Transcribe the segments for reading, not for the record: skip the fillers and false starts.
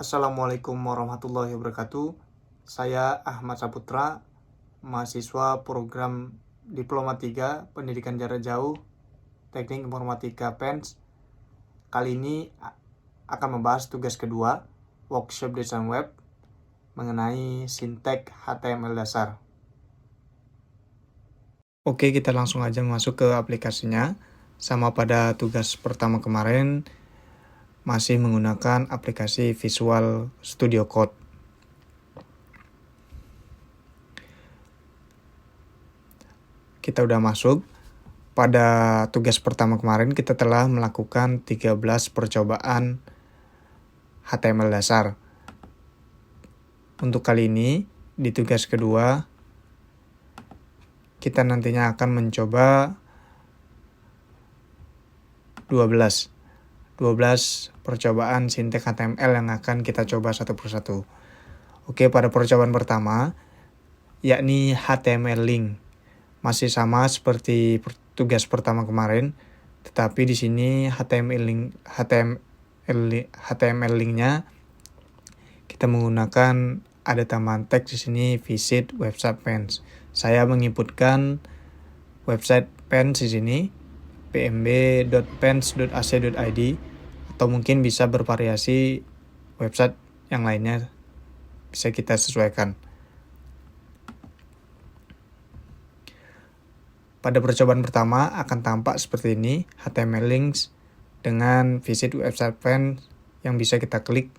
Assalamualaikum warahmatullahi wabarakatuh. Saya Ahmad Saputra, mahasiswa program Diploma 3 Pendidikan Jarak Jauh Teknik Informatika PENS. Kali ini akan membahas tugas kedua, workshop desain web mengenai sintek HTML dasar. Oke, kita langsung aja masuk ke aplikasinya. Sama pada tugas pertama kemarin, masih menggunakan aplikasi Visual Studio Code. Kita udah masuk. Pada tugas pertama kemarin kita telah melakukan 13 percobaan HTML dasar. Untuk kali ini, di tugas kedua, kita nantinya akan mencoba 12 percobaan sintek HTML yang akan kita coba satu persatu. Oke, pada percobaan pertama, yakni HTML link. Masih sama seperti tugas pertama kemarin, tetapi di sini HTML linknya kita menggunakan ada tambahan teks di sini visit website PENS. Saya menginputkan website PENS di sini pmb.pens.ac.id atau mungkin bisa bervariasi website yang lainnya, bisa kita sesuaikan. Pada percobaan pertama akan tampak seperti ini, HTML links dengan visit website PENS yang bisa kita klik.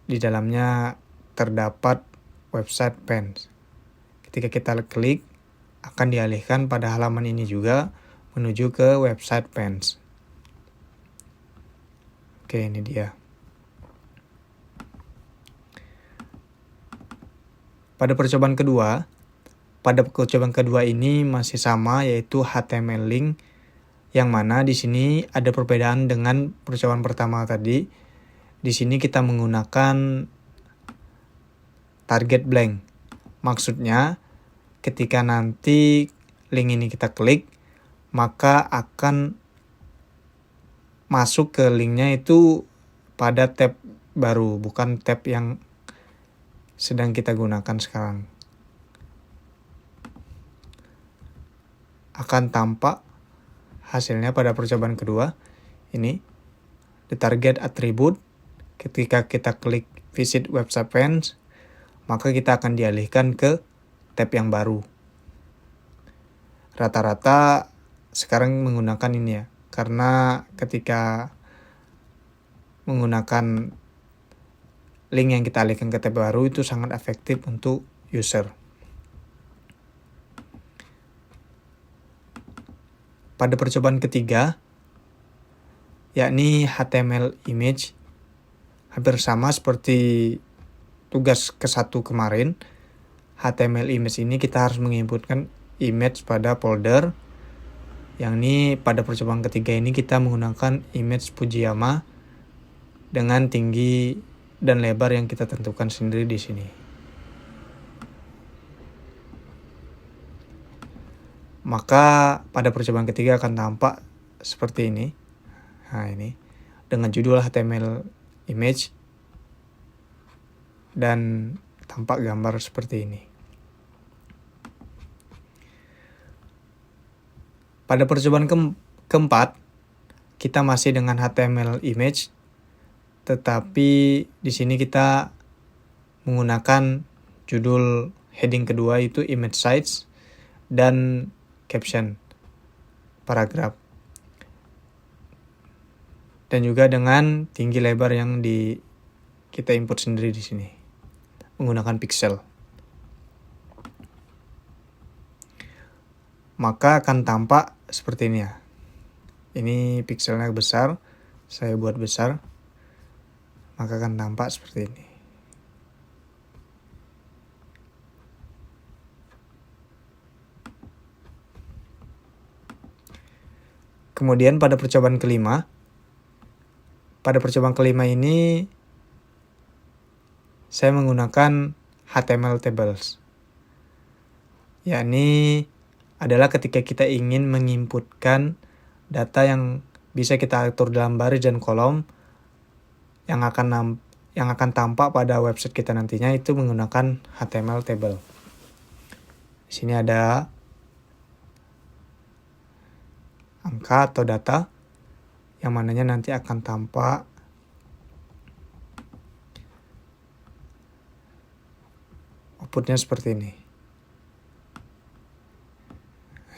Di dalamnya terdapat website PENS. Ketika kita klik, akan dialihkan pada halaman ini juga menuju ke website PENS. Oke, ini dia. Pada percobaan kedua ini masih sama, yaitu HTML link, yang mana di sini ada perbedaan dengan percobaan pertama tadi. Di sini kita menggunakan target blank. Maksudnya, ketika nanti link ini kita klik, maka akan masuk ke linknya itu pada tab baru, bukan tab yang sedang kita gunakan sekarang. Akan tampak hasilnya pada percobaan kedua. Ini, the target attribute. Ketika kita klik visit website PENS, maka kita akan dialihkan ke tab yang baru. Rata-rata sekarang menggunakan ini ya, karena ketika menggunakan link yang kita alihkan ke tab baru itu sangat efektif untuk user. Pada percobaan ketiga, yakni HTML image, hampir sama seperti tugas ke-1 kemarin. HTML image ini kita harus menginputkan image pada folder. Yang ini pada percobaan ketiga ini kita menggunakan image Fujiyama dengan tinggi dan lebar yang kita tentukan sendiri di sini. Maka pada percobaan ketiga akan tampak seperti ini. Nah, ini dengan judul HTML image dan tampak gambar seperti ini. Pada percobaan keempat, kita masih dengan HTML image, tetapi di sini kita menggunakan judul heading kedua itu image size dan caption paragraf. Dan juga dengan tinggi lebar yang kita input sendiri di sini menggunakan pixel. Maka akan tampak seperti ini ya. Ini pixelnya besar, saya buat besar, maka akan tampak seperti ini. Kemudian pada percobaan kelima ini saya menggunakan HTML tables. Yakni adalah ketika kita ingin menginputkan data yang bisa kita atur dalam baris dan kolom yang yang akan tampak pada website kita nantinya itu menggunakan HTML table. Di sini ada angka atau data yang mananya nanti akan tampak outputnya seperti ini.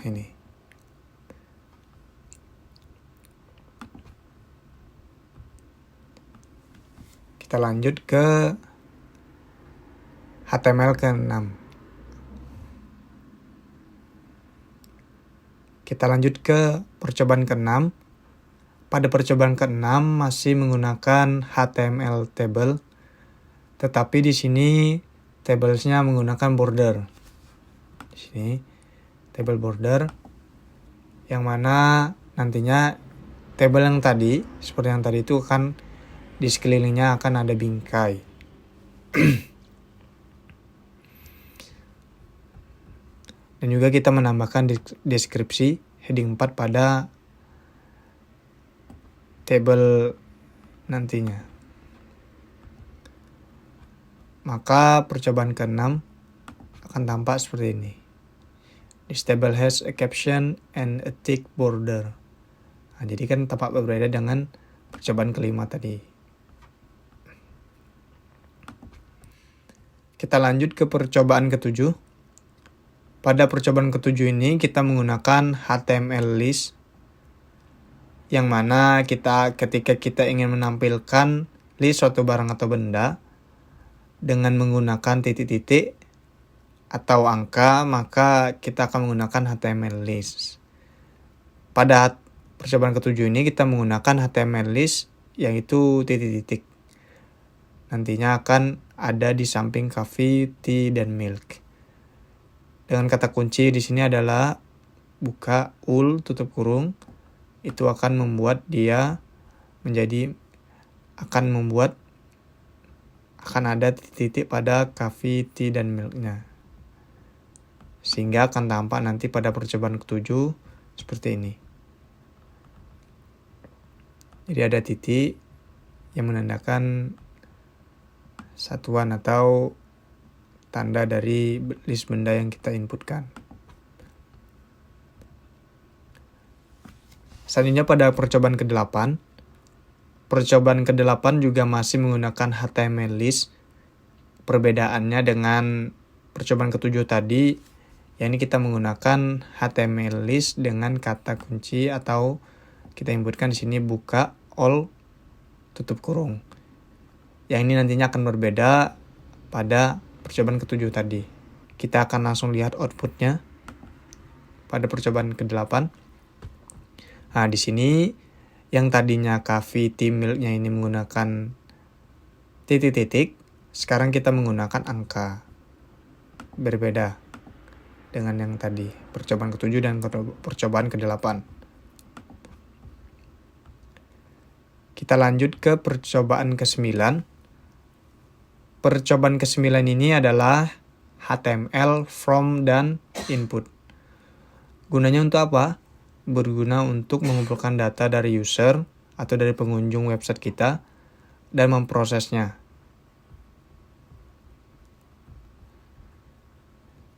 Ini. Kita lanjut ke HTML ke-6. Kita lanjut ke percobaan ke-6. Pada percobaan ke-6 masih menggunakan HTML table, tetapi di sini tablesnya menggunakan border. Di sini table border, yang mana nantinya table yang tadi, seperti yang tadi itu akan di sekelilingnya akan ada bingkai. Dan juga kita menambahkan deskripsi heading 4 pada table nantinya. Maka percobaan ke-6 akan tampak seperti ini. This table has a caption and a thick border. Nah, jadi kan tampak berbeda dengan percobaan ke-5 tadi. Kita lanjut ke percobaan ke-7. Pada percobaan ke-7 ini kita menggunakan HTML list, yang mana ketika kita ingin menampilkan list suatu barang atau benda dengan menggunakan titik-titik atau angka, maka kita akan menggunakan HTML list. Pada percobaan ke-7 ini kita menggunakan HTML list, yaitu titik-titik. Nantinya akan ada di samping coffee, tea, dan milk. Dengan kata kunci di sini adalah buka, ul, tutup kurung. Itu akan membuat dia akan ada titik-titik pada coffee, tea, dan milknya. Sehingga akan tampak nanti pada percobaan ke-7 seperti ini. Jadi ada titik yang menandakan satuan atau tanda dari list benda yang kita inputkan. Selanjutnya pada percobaan ke-8. Percobaan ke-8 juga masih menggunakan HTML list. Perbedaannya dengan percobaan ke-7 tadi, yakni kita menggunakan HTML list dengan kata kunci atau kita inputkan di sini buka, all, tutup kurung. Yang ini nantinya akan berbeda pada percobaan ke-7 tadi. Kita akan langsung lihat outputnya pada percobaan ke-8. Nah, di sini yang tadinya coffee, tea, milk-nya ini menggunakan titik-titik, sekarang kita menggunakan angka. Berbeda dengan yang tadi, percobaan ke-7 dan percobaan ke-8. Kita lanjut ke percobaan ke-9. Percobaan ke-9 ini adalah HTML from dan input. Gunanya untuk apa? Berguna untuk mengumpulkan data dari user atau dari pengunjung website kita dan memprosesnya.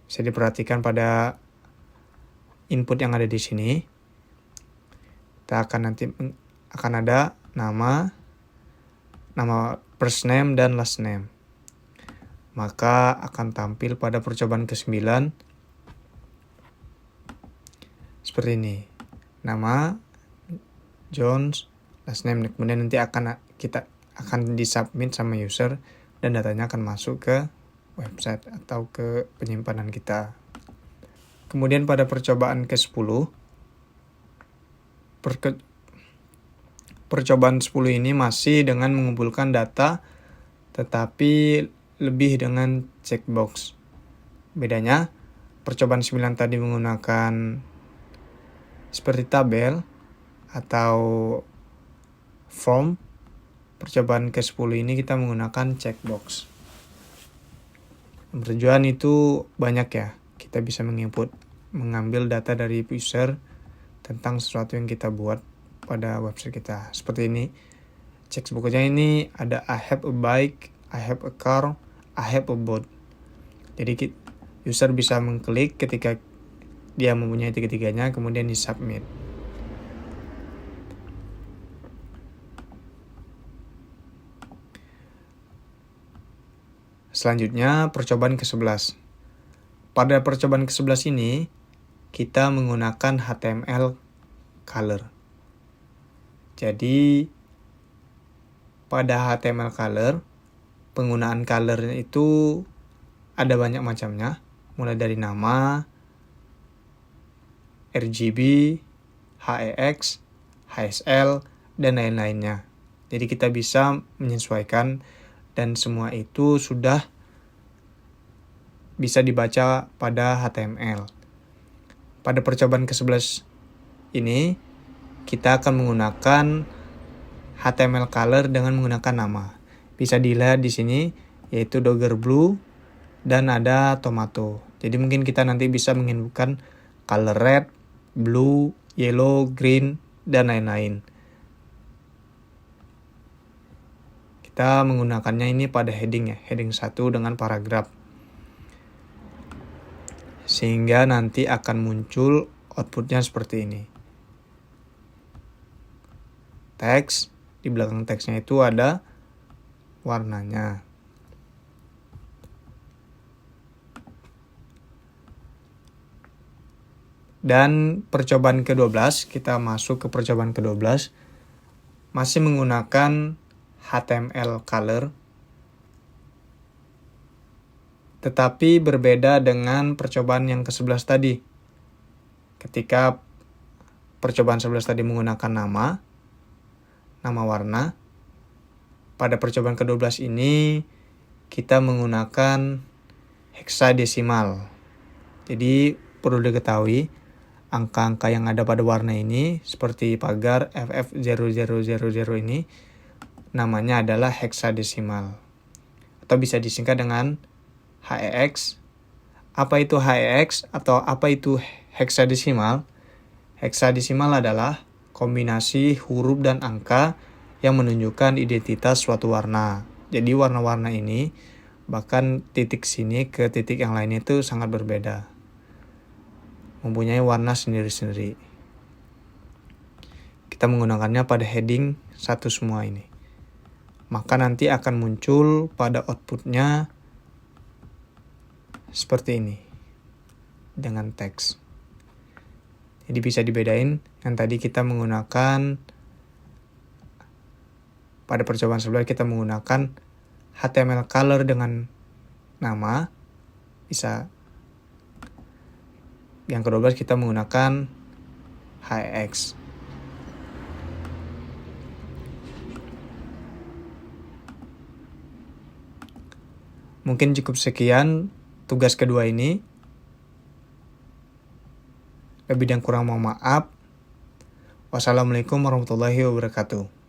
Bisa diperhatikan pada input yang ada di sini. Kita akan ada nama first name dan last name. Maka akan tampil pada percobaan ke-9 seperti ini. Nama Jones, last name, kemudian nanti akan disubmit sama user dan datanya akan masuk ke website atau ke penyimpanan kita. Kemudian pada percobaan ke-10, percobaan 10 ini masih dengan mengumpulkan data tetapi lebih dengan checkbox. Bedanya, percobaan 9 tadi menggunakan seperti tabel atau form. Percobaan ke-10 ini kita menggunakan checkbox. Tujuan itu banyak ya. Kita bisa mengambil data dari user tentang sesuatu yang kita buat pada website kita. Seperti ini. Cek bukunya ini ada I have a bike, I have a car, I have a boat. Jadi user bisa mengklik ketika dia mempunyai tiga-tiganya, kemudian di submit. Selanjutnya percobaan ke-11. Pada percobaan ke-11 ini kita menggunakan HTML color. Jadi pada HTML color, penggunaan color itu ada banyak macamnya, mulai dari nama, RGB, HEX, HSL, dan lain-lainnya. Jadi kita bisa menyesuaikan dan semua itu sudah bisa dibaca pada HTML. Pada percobaan ke-11 ini, kita akan menggunakan HTML color dengan menggunakan nama. Bisa dilihat di sini, yaitu Dogger Blue dan ada Tomato. Jadi mungkin kita nanti bisa menginputkan color red, blue, yellow, green, dan lain-lain. Kita menggunakannya ini pada heading ya, heading 1 dengan paragraf. Sehingga nanti akan muncul outputnya seperti ini. Teks, di belakang teksnya itu ada warnanya. Dan percobaan ke-12, kita masuk ke percobaan ke-12, masih menggunakan HTML color, tetapi berbeda dengan percobaan yang ke-11 tadi. Ketika percobaan 11 tadi menggunakan nama warna, pada percobaan ke-12 ini kita menggunakan heksadesimal. Jadi perlu diketahui angka-angka yang ada pada warna ini seperti pagar FF0000 ini namanya adalah heksadesimal atau bisa disingkat dengan HEX. Apa itu HEX atau apa itu heksadesimal? Heksadesimal adalah kombinasi huruf dan angka yang menunjukkan identitas suatu warna. Jadi warna-warna ini bahkan titik sini ke titik yang lain itu sangat berbeda. Mempunyai warna sendiri-sendiri. Kita menggunakannya pada heading 1 semua ini. Maka nanti akan muncul pada outputnya seperti ini. Dengan teks. Jadi bisa dibedain yang tadi kita menggunakan pada percobaan sebelumnya kita menggunakan HTML color dengan nama, bisa yang ke-12 kita menggunakan HEX. Mungkin cukup sekian tugas kedua ini. Lebih dan kurang mohon maaf. Wassalamualaikum warahmatullahi wabarakatuh.